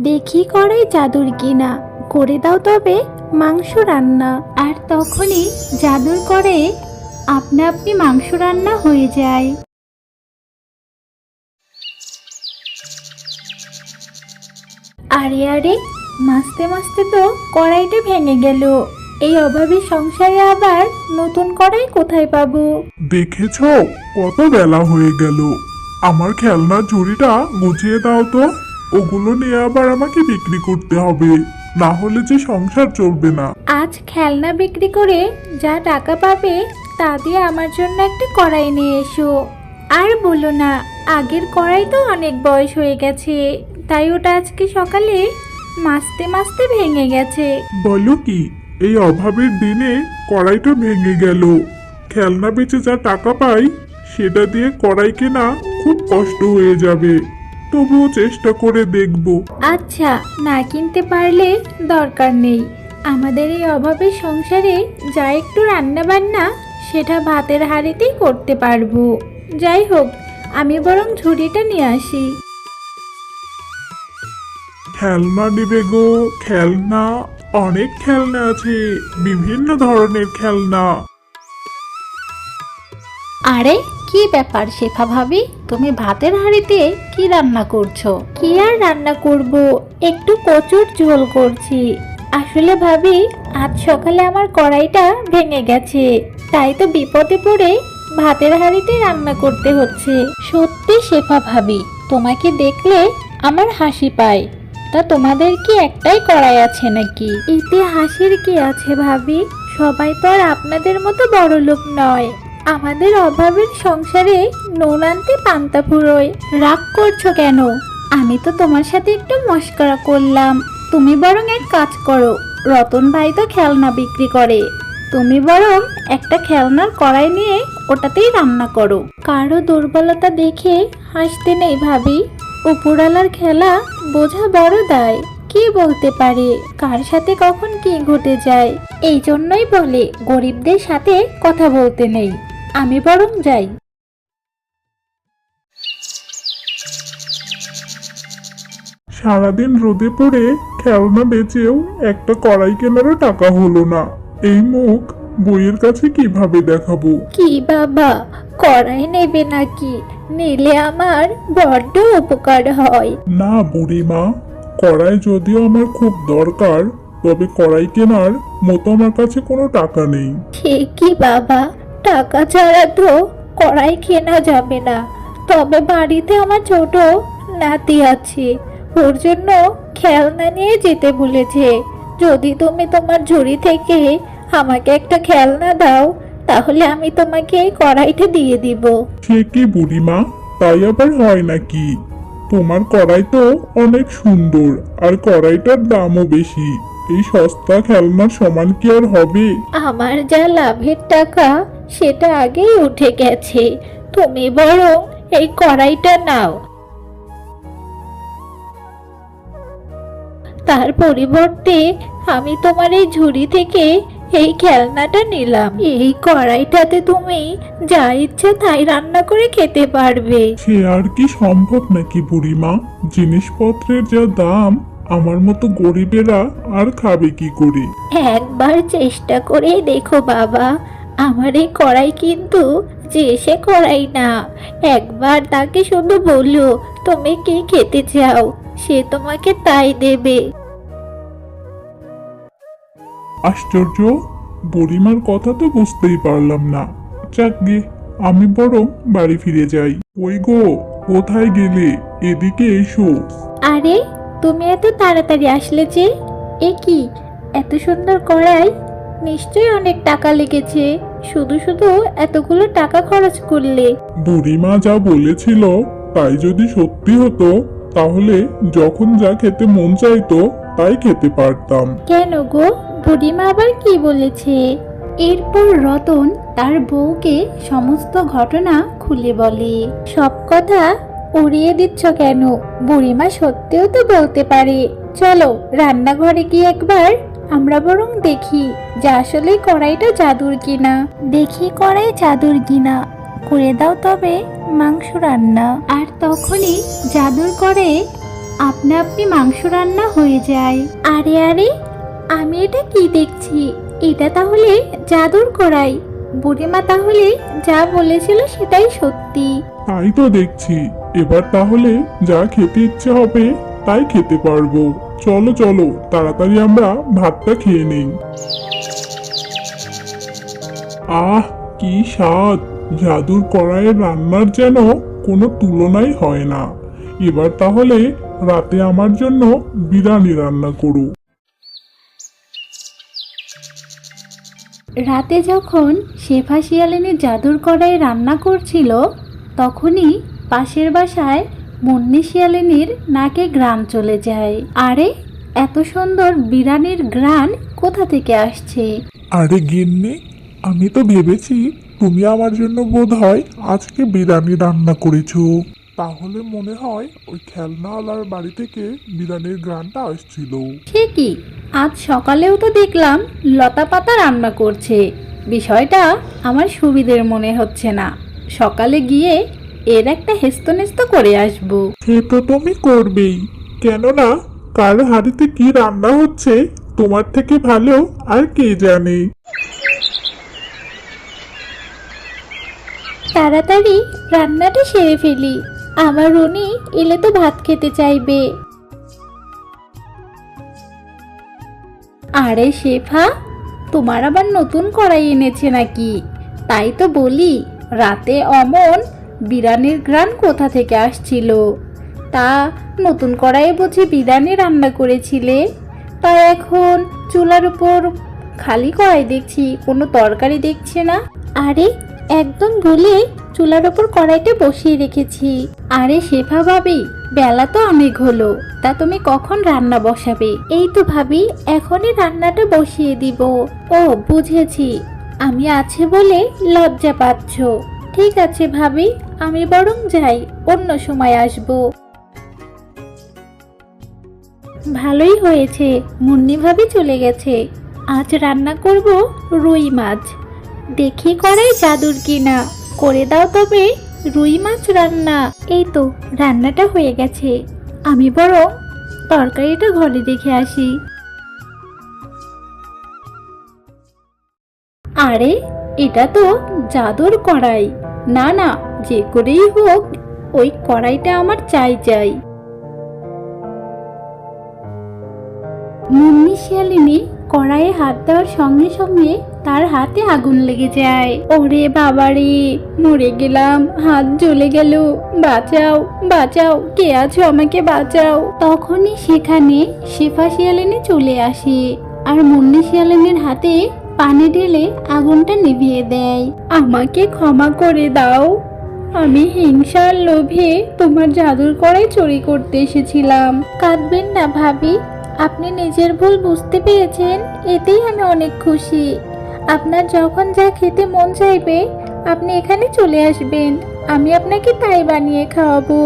দেখি কড়াই জাদুর কিনা, করে দাও তবে মাংস রান্না। আর তখনই জাদুর করে আপনা আপনি মাংস রান্না হয়ে যায়। আরে আরে, মাস্তে মাস্তে তো কড়াইটা ভেঙে গেল। এই অভাবী সংসারে আবার নতুন কড়াই কোথায় পাবো? দেখেছো কত বেলা হয়ে গেল। আমার খেলনার ঝুড়িটা গুছিয়ে দাও তো। ওগুলো নিয়ে আবার আমাকে বিক্রি করতে হবে, না হলে যে সংসার চলবে না। আজ খেলনা বিক্রি করে যা টাকা পাবে তা দিয়ে আমার জন্য একটা কড়াই নিয়ে এসো। আর বলো না, আগের কড়াই তো অনেক বয়স হয়ে গেছে, তাই ওটা আজকে সকালে মাস্তে মাস্তে ভেঙে গেছে। বলো কি, এই অভাবের দিনে কড়াইটা ভেঙে গেল। খেলনা বেচে যা টাকা পাই সেটা দিয়ে কড়াই কেনা খুব কষ্ট হয়ে যাবে। তবুও চেষ্টা করে দেখব। আচ্ছা, না কিনতে পারলে দরকার নেই। আমাদের এই অভাবের সংসারে যা একটু রান্না বান্না সেটা ভাতের হাঁড়িতেই করতে পারবো। যাই হোক, আমি বরং ঝুড়িটা নিয়ে আসি। খেলনা নেবে গো? খেলনা অনেক খেলনা আছে, বিভিন্ন ধরনের খেলনা। আরে কি ব্যাপার শেফা ভাবি, তুমি ভাতের হাঁড়িতে কি রান্না করছো? কি আর রান্না করব, একটু কচুর ঝোল করছি। আসলে ভাবি, আজ সকালে আমার কড়াইটা ভেঙে গেছে, তাই তো বিপদে পড়ে ভাতের হাঁড়িতে রান্না করতে হচ্ছে। সত্যি শেফা ভাবি, তোমাকে দেখলে আমার হাসি পায়। তা তোমাদের কি একটাই কড়াই আছে নাকি? এতে হাসির কি আছে ভাবি? সবাই তো আর আপনাদের মতো বড় লোক নয়। আমাদের অভাবের সংসারে নুন আনতে পান্তা ফুরোয়। রাগ করছো কেন? আমি তো তোমার সাথে একটু মস্করা করলাম। তুমি বরং এক কাজ করো, রতন ভাই তো খেলনা বিক্রি করে, তুমি বরং একটা খেলনার কড়াই নিয়ে ওটাতেই রান্না করো। কারো দুর্বলতা দেখে হাসতে নেই ভাবি। উপরালার খেলা বোঝা বড় দায়। কি বলতে পারে কার সাথে কখন কি ঘটে যায়। এই জন্যই বলে গরিবদের সাথে কথা বলতে নেই। আমি বরং যাই। সারাদিন রোদে পড়ে খেলনা বেচেও একটা কড়াই কেনারও টাকা হলো না। এই মুখ বইয়ের কাছে কিভাবে দেখাবো? কি বাবা, কড়াই নেবে নাকি? নিলে আমার বড্ড উপকার হয়। না বুড়িমা, কড়াই যদিও আমার খুব দরকার, তবে কড়াই কেনার মতো আমার কাছে কোনো টাকা নেই। সে কি বাবা, টাকা ছাড়া তো কড়াই কেনা যাবে না। তবে বাড়িতে আমার ছোট নাতি আছে, ওর জন্য খেলনা নিয়ে যেতে বলেছে। যদি তুমি তোমার ঝুড়ি থেকে আমাকে একটা খেলনা দাও, তাহলে আমি তোমাকে এই কড়াইটা দিয়ে দিব। সে কি বুড়িমা, তাই আবার হয় নাকি? তোমার কড়াই তো অনেক সুন্দর, আর কড়াইটার দামও বেশি। এই সস্তা খেলনার সমান কি আর হবে? আমার যা লাভের টাকা সেটা আগেই উঠে গেছে। তুমি বরং এই কড়াইটা নাও। তার পরিবর্তে আমি তোমার এই ঝুড়ি থেকে এই খেলনাটা নিলাম। এই কড়াইটাতে তুমি যা ইচ্ছা তাই রান্না করে খেতে পারবে। সে আর কি সম্ভব নাকি বুড়িমা? জিনিসপত্রের যা দাম, আমার মতো গরিবেরা আর খাবে কি করে? একবার চেষ্টা করে দেখো বাবা, আমার এই কড়াই কিন্তু যে সে কড়াই না। একবার তাকে শুধু বলো তুমি কি খেতে চাও, সে তোমাকে তাই দেবে। আশ্চর্য, বুড়িমার কথা তো বুঝতেই পারলাম না। যাকগে, আমি বরং বাড়ি ফিরে যাই। ওই গো, কোথায় গেলে? এদিকে এসো। আরে, তুমি এত তাড়াতাড়ি আসলে যে? এ কি, এত সুন্দর কড়াই? নিশ্চয়ই অনেক টাকা লেগেছে। শুধু শুধু এতগুলো টাকা খরচ করলে। বুড়িমা যা বলেছিল তাই যদি সত্যি হতো, তাহলে যখন যা খেতে মন চাইতো তাই খেতে পারতাম। কেন গো, বুড়িমা আবার কি বলেছে? এরপর রতন তার বউকে সমস্ত ঘটনা খুলে বলে। সব কথা উড়িয়ে দিচ্ছ কেন? বুড়িমা সত্যিও তো বলতে পারে। চলো রান্নাঘরে গিয়ে একবার আমরা বরং দেখি যে আসলে কড়াইটা জাদুর কিনা। দেখি কড়াই জাদুর কিনা, করে দাও তবে মাংস রান্না। আর তখনই জাদুর করে আপনা আপনি মাংস রান্না হয়ে যায়। আরে আরে, আমি এটা কি দেখছি? এটা তাহলে জাদুর কড়াই। বুড়িমা তাহলে যা বলেছিল সেটাই সত্যি। তাই তো দেখছি। এবার তাহলে যা খেতে ইচ্ছে হবে তাই খেতে পারবো। চলো চলো, তাড়াতাড়ি আমরা ভাতটা খেয়ে নেই। আহ, কি স্বাদ! জাদুর কড়াইয়ের রান্নার যেন কোনো তুলনাই হয় না। এবার তাহলে রাতে আমার জন্য বিরিয়ানি রান্না করো। রাতে যখন শেফা শিয়ালিনী জাদুর কড়াই রান্না করছিল, তখনই পাশের বাসায় মুন্নি শিয়ালিনীর নাকে ঘ্রাণ চলে যায়। আরে, এত সুন্দর বিরিয়ানির ঘ্রাণ কোথা থেকে আসছে? আরে গিন্নি, আমি তো ভেবেছি তুমি আমার জন্য বোধহয় আজকে বিরিয়ানি রান্না করেছো। তাহলে মনে হয় ওই খেলনাওয়ালার বাড়ি থেকে বিরিয়ানির ঘ্রাণটা আসছিল। সে কি, আজ সকালেও তো দেখলাম লতা পাতা রান্না করছে। বিষয়টা আমার সুবিধের মনে হচ্ছে না। সকালে গিয়ে এর একটা হেস্তনেস্ত করে আসবো। সে তো তুমি করবেই, কেননা কার হাড়িতে কি রান্না হচ্ছে তোমার থেকে ভালো আর কে জানে। তাড়াতাড়ি রান্নাটা সেরে ফেলি, আমার রনি এলে তো ভাত খেতে চাইবে। আরে শেফা, তোমার আবার নতুন কড়াই এনেছে নাকি? তাই তো বলি, রাতে অমন বিরিয়ানির ঘ্রাণ কোথা থেকে আসছিল? তা নতুন কড়াইয়ে বুঝি বিরিয়ানি রান্না করেছিলে? তা এখন চুলার উপর খালি কড়াই দেখছি, কোনো তরকারি দেখছি না। আরে, একদম ভুলে চুলার ওপর কড়াইটা বসিয়ে রেখেছি। আরে শেফা ভাবি, বেলা তো অনেক হলো, তা তুমি কখন রান্না বসাবে? এই তো ভাবি, এখনই রান্নাটা বসিয়ে দিব। ও বুঝেছি, আমি আছে বলে লজ্জা পাচ্ছ। ঠিক আছে ভাবি, আমি বরং যাই, অন্য সময় আসবো। ভালোই হয়েছে, মুন্নি ভাবি চলে গেছে। আজ রান্না করব রুই মাছ। দেখি কড়াই জাদুর কিনা, করে দাও তবে রুই মাছ রান্না। এই তো রান্নাটা হয়ে গেছে, আমি বরং তরকারিটা ঘরে রেখে আসি। আরে, এটা তো জাদুর কড়াই। না না, যে করেই হোক ওই কড়াইটা আমার চাই চাই। মুন্নি শিয়ালিনী কড়াইয়ে হাত দেওয়ার সঙ্গে সঙ্গে তার হাতে আগুন লেগে যায়। ওরে বাবারে, মরে গেলাম, হাত জ্বলে গেল, বাঁচাও বাঁচাও, কে আছো, আমাকে বাঁচাও। তখনই সেখানে শেফা শিয়ালিনী চলে আসে আর মুন্নি শিয়ালিনীর হাতে পানি ঢেলে আগুনটা নিভিয়ে দেয়। আমাকে ক্ষমা করে দাও, আমি হিংসার লোভে তোমার জাদুর কড়াই চুরি করতে এসেছিলাম। কাঁদবেন না ভাবি, আপনি নিজের ভুল বুঝতে পেরেছেন, এতেই আমি অনেক খুশি। আপনার যখন যা খেতে মন চাইবে আপনি এখানে চলে আসবেন, আমি আপনাকে তাই বানিয়ে খাওয়াবো।